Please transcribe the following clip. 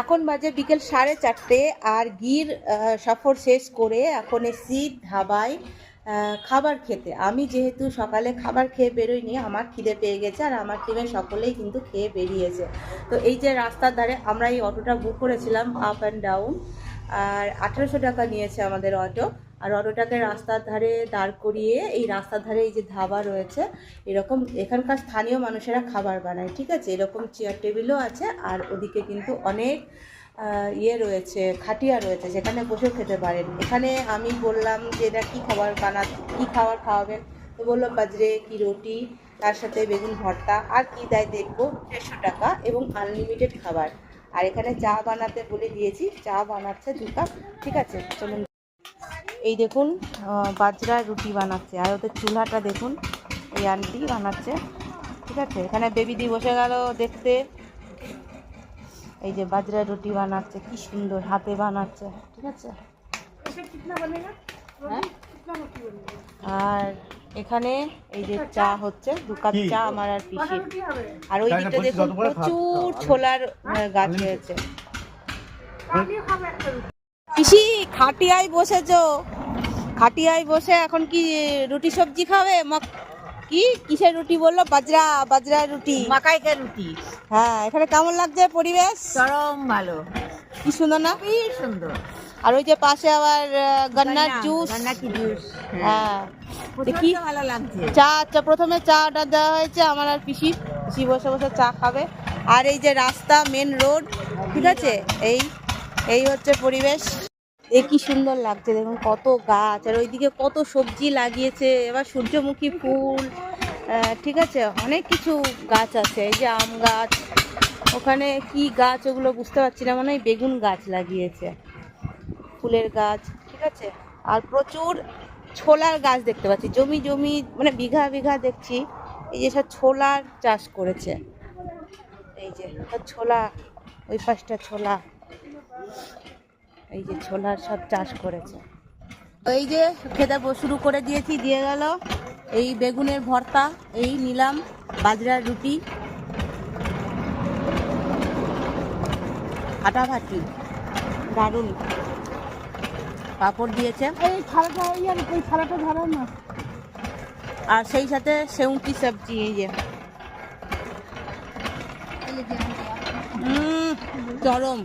এখন বাজে বিকেল 4:30 আর গির সফর শেষ করে এখন এসেছি ধাবায় খাবার খেতে। আমি যেহেতু সকালে খাবার খেয়ে বেরোইনি, আমার খিদে পেয়ে গেছে আর আমার টিমের সকলেই কিন্তু খেয়ে বেরিয়েছে। তো এই যে রাস্তার ধারে আমরা এই অটোটা বুক করেছিলাম আপ অ্যান্ড ডাউন, আর 1800 টাকা নিয়েছে আমাদের অটো। আর অটোটাকে রাস্তার ধারে দাঁড় করিয়ে এই রাস্তার ধারে এই যে ধাবা রয়েছে, এরকম এখানকার স্থানীয় মানুষেরা খাবার বানায়, ঠিক আছে। এরকম চেয়ার টেবিলও আছে আর ওদিকে কিন্তু অনেক ইয়ে রয়েছে, খাটিয়া রয়েছে, যেখানে বসেও খেতে পারেন। এখানে আমি বললাম যে এটা কী খাবার কী খাবার খাওয়াবেন, তো বললো বাজরে কি রুটি, তার সাথে বেগুন ভর্তা, আর কি দেয় দেখবো। 150 টাকা এবং আনলিমিটেড খাবার। আর এখানে চা বানাতে বলে দিয়েছি, চা বানাচ্ছে 2 কাপ, ঠিক আছে। চলুন, এই দেখুন বাজরার রুটি বানাচ্ছে, আর ওদের চুলাটা দেখুন, এই আন্টি বানাচ্ছে, ঠিক আছে। এখানে বেবিদি বসে গেল দেখতে। এই যে বাজরার রুটি বানাচ্ছে, কি সুন্দর হাতে বানাচ্ছে, ঠিক আছে। আর এখানে এই যে চা হচ্ছে, 2 কাপ চা আমার আর পিসির। আর ওই দিকটা দেখুন প্রচুর ছোলার গাছ হয়েছে। পিসি খাটিয়ায় বসেছো, খাটিয়ায় বসে এখন কি রুটি সবজি খাবে? কি কিসের রুটি বললো? বাজরা রুটি, মাকাইকার রুটি। হ্যাঁ, এখানে কেমন লাগছে পরিবেশ? চরম ভালো, কি সুন্দর না? খুবই সুন্দর। আর ওই যে পাশে আবার গন্নার জুস, হ্যাঁ দেখি ভালো লাগছে। চা প্রথমে চা অর্ডার দেওয়া হয়েছে আমার আর পিসি বসে বসে চা খাবে। আর এই যে রাস্তা, মেন রোড, ঠিক আছে। এই হচ্ছে পরিবেশ। কি সুন্দর লাগছে দেখুন, কত গাছ, আর ওইদিকে কত সবজি লাগিয়েছে। এবার সূর্যমুখী ফুল, ঠিক আছে, অনেক কিছু গাছ আছে। এই যে আম গাছ, ওখানে কি গাছ ওগুলো বুঝতে পারছি না, মনে হয় বেগুন গাছ লাগিয়েছে, ফুলের গাছ, ঠিক আছে। আর প্রচুর ছোলার গাছ দেখতে পাচ্ছি, জমি মানে বিঘা বিঘা দেখছি। এই যে সব ছোলার চাষ করেছে, এই যে ছোলা, ওই পাশটা ছোলা, এই যে ছোলার সব চাষ করেছে। এই যে খেতে শুরু করে দিয়েছি, দিয়ে গেল এই বেগুনের ভর্তা, এই নিলাম বাজরার রুটি, ফাটাফাটি দারুণ, পাঁপড় দিয়েছে, এই থালাটা ধরো না। আর সেই সাথে সেউকি সবজি। এই যে চরম